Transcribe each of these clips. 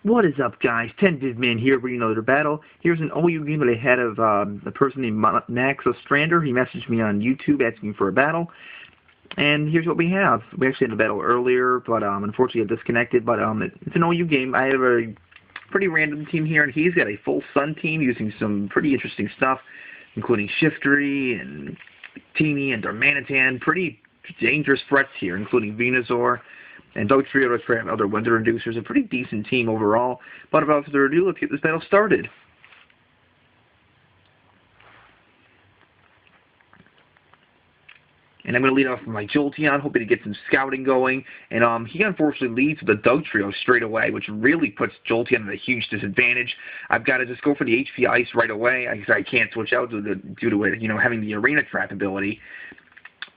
What is up, guys? 10VidMan here, bringing another battle. Here's an OU game that I had of a person named MaxxOstrander. He messaged me on YouTube asking for a battle. And here's what we have. We actually had a battle earlier, but unfortunately it disconnected. But it's an OU game. I have a pretty random team here, and he's got a full Sun team using some pretty interesting stuff, including Shiftry and Teeny and Darmanitan. Pretty dangerous threats here, including Venusaur and Jolt and other Winter Inducers. A pretty decent team overall. But without further ado, let's get this battle started. And I'm going to lead off with my Jolteon, hoping to get some scouting going. And he unfortunately leads with the Dugtrio straight away, which really puts Jolteon at a huge disadvantage. I've got to just go for the HP Ice right away. I can't switch out due to it, having the Arena Trap ability.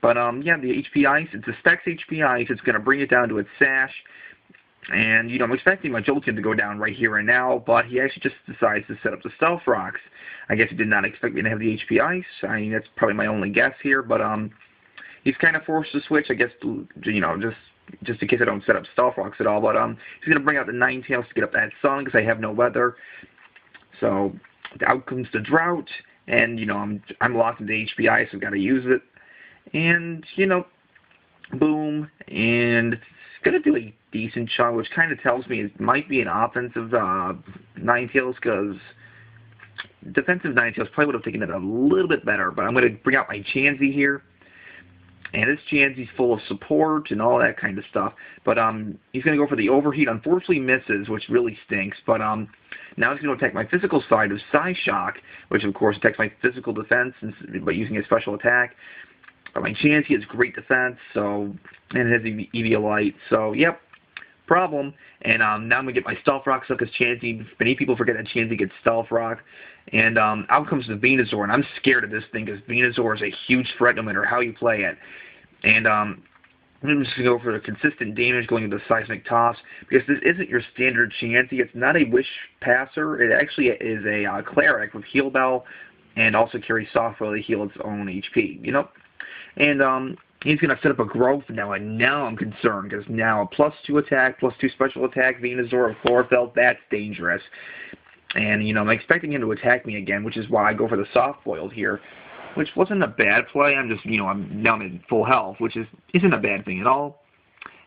But yeah, the HP Ice, it's a Specs HP Ice. It's going to bring it down to its Sash. And, I'm expecting my Jolteon to go down right here and now, but he actually just decides to set up the Stealth Rocks. I guess he did not expect me to have the HP Ice. I mean, that's probably my only guess here, but he's kind of forced to switch, I guess, just in case I don't set up Stealth Rocks at all. But he's going to bring out the Ninetales to get up that Sun because I have no weather. So out comes the Drought, and I'm locked into HP Ice, so I've got to use it. And boom, and it's going to do a decent chunk, which kind of tells me it might be an offensive Ninetales, because defensive Ninetales probably would have taken it a little bit better. But I'm going to bring out my Chansey here. And this Chansey's full of support and all that kind of stuff. But he's going to go for the Overheat. Unfortunately misses, which really stinks. But now he's going to attack my physical side of Psyshock, which of course attacks my physical defense by using a special attack. But my Chansey has great defense, and it has Eviolite. So, yep, problem. And now I'm going to get my Stealth Rock, because Chansey, many people forget that Chansey gets Stealth Rock. And out comes the Venusaur, and I'm scared of this thing, because Venusaur is a huge threat no matter how you play it. And I'm just going to go for the consistent damage going into the Seismic Toss, because this isn't your standard Chansey. It's not a Wish Passer. It actually is a Cleric with Heal Bell, and also carries Software to heal its own HP, And he's going to set up a Growth now, and now I'm concerned, because now a +2 attack, +2 special attack, Venusaur, Chlorophyll, that's dangerous. And, I'm expecting him to attack me again, which is why I go for the Soft Boiled here, which wasn't a bad play. I'm just, I'm now in full health, which isn't a bad thing at all.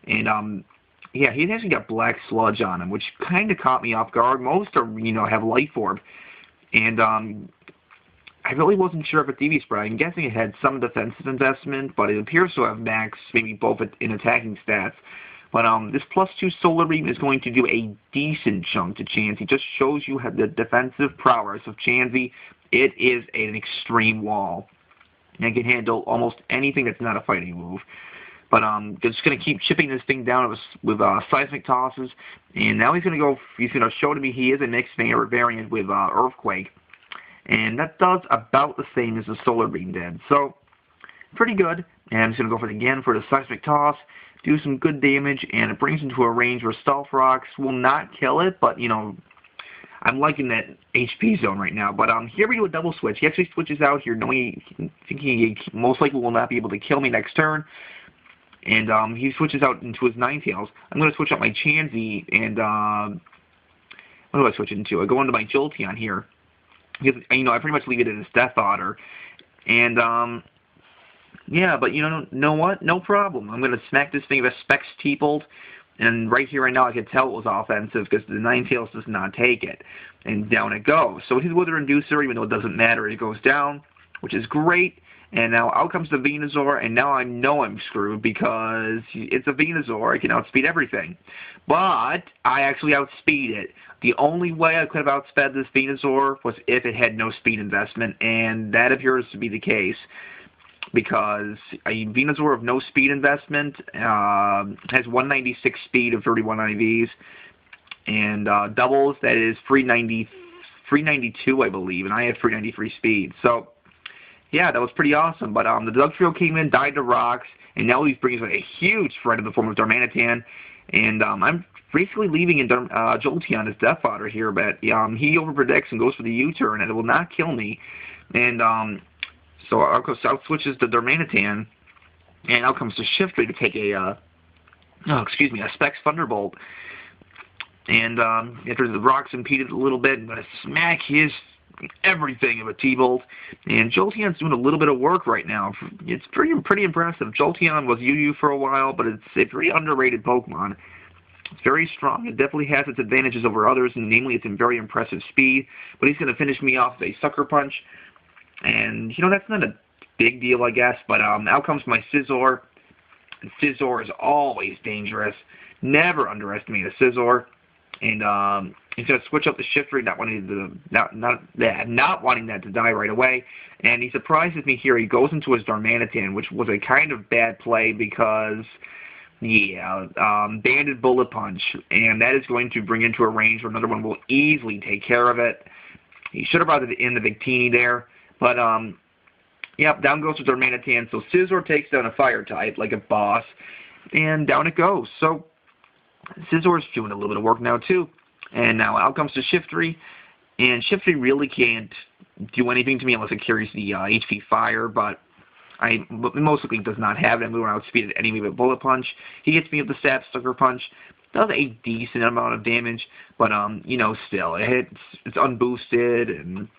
And, yeah, he's actually got Black Sludge on him, which kind of caught me off guard. Most are, have Life Orb. And, I really wasn't sure if it's EV Spread. I'm guessing it had some defensive investment, but it appears to have max, maybe both in attacking stats. But this +2 Solar Beam is going to do a decent chunk to Chansey. Just shows you the defensive prowess of Chansey. It is an extreme wall. And it can handle almost anything that's not a fighting move. But just going to keep chipping this thing down with Seismic Tosses. And now he's going to show to me he is a mixed variant with Earthquake. And that does about the same as the Solar Beam did. So, pretty good. And I'm just going to go for it again for the Seismic Toss. Do some good damage, and it brings him to a range where Stealth Rocks will not kill it, but, I'm liking that HP zone right now. But here we do a double switch. He actually switches out here, thinking he most likely will not be able to kill me next turn. And he switches out into his Ninetales. I'm going to switch out my Chansey, and what do I switch it into? I go into my Jolteon here. Because, I pretty much leave it in his Death Otter. And, yeah, but know what? No problem. I'm going to smack this thing with a Specs T-Bolt. And right here, right now, I can tell it was offensive because the Ninetales does not take it. And down it goes. So his Wither Inducer, even though it doesn't matter, it goes down, which is great. And now out comes the Venusaur, and now I know I'm screwed because it's a Venusaur. I can outspeed everything. But I actually outspeed it. The only way I could have outsped this Venusaur was if it had no speed investment, and that appears to be the case. Because a Venusaur of no speed investment has 196 speed of 31 IVs, and doubles, that is 392, I believe, and I have 393 speed. So, yeah, that was pretty awesome. But the Dugtrio came in, died to rocks, and now he's bringing a huge threat in the form of Darmanitan. And I'm basically leaving in Jolteon as Death Fodder here, but he overpredicts and goes for the U-turn, and it will not kill me. And so out switches to Darmanitan, and out comes the Shiftry to take a Specs Thunderbolt. And after the rocks impeded a little bit, I'm going to smack his everything of a T-Bolt. And Jolteon's doing a little bit of work right now. It's pretty impressive. Jolteon was UU for a while, but it's a pretty underrated Pokemon. It's very strong. It definitely has its advantages over others, and namely its very impressive speed. But he's going to finish me off with a Sucker Punch. And, you know, that's not a big deal, I guess. But out comes my Scizor. And Scizor is always dangerous. Never underestimate a Scizor. And he's going to switch up the Shiftry, not wanting that to die right away. And he surprises me here. He goes into his Darmanitan, which was a kind of bad play because, yeah, Banded Bullet Punch. And that is going to bring into a range where another one will easily take care of it. He should have brought it in the Victini there. But, yep, down goes the Darmanitan. So Scizor takes down a Fire type like a boss. And down it goes. So Scizor's doing a little bit of work now, too. And now out comes the Shiftry. And Shiftry really can't do anything to me unless it carries the HP Fire, but most likely does not have it. I'm going to outspeed it anyway with Bullet Punch. He hits me with the Sap Sucker Punch. Does a decent amount of damage, but, you know, still, it's unboosted, and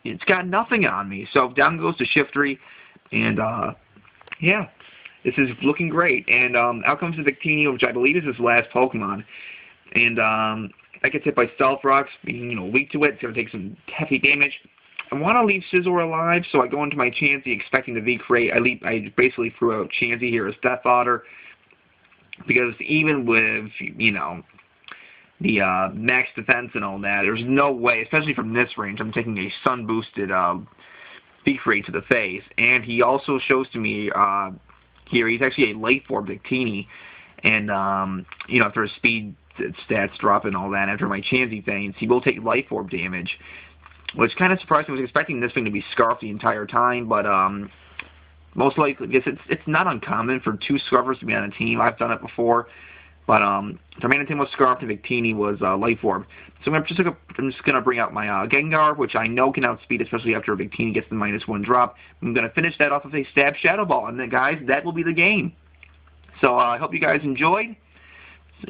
it's got nothing on me. So down goes the Shiftry, and, yeah. This is looking great, and out comes the Victini, which I believe is his last Pokemon. And I get hit by Stealth Rocks, being, you know, weak to it. It's going to take some heavy damage. I want to leave Scizor alive, so I go into my Chansey expecting the V-Crate. I basically threw out Chansey here as Death Otter, because even with, you know, the max defense and all that, there's no way, especially from this range, I'm taking a Sun-boosted V-Crate to the face. And he also shows to me here, he's actually a late form Victini, and, you know, after his speed stats drop and all that, after my Chansey faints, he will take life orb damage, which kind of surprised me. I was expecting this thing to be Scarfed the entire time, but, most likely, because it's not uncommon for two Scarfers to be on a team. I've done it before, but, Darmanitan was Scarfed and Victini was, life orb. So I'm just going to bring out my, Gengar, which I know can outspeed, especially after a Victini gets the -1 drop. I'm going to finish that off with a Stab Shadow Ball, and then, guys, that will be the game. So, I hope you guys enjoyed,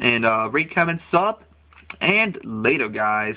and, rate, comment, sub, and later, guys.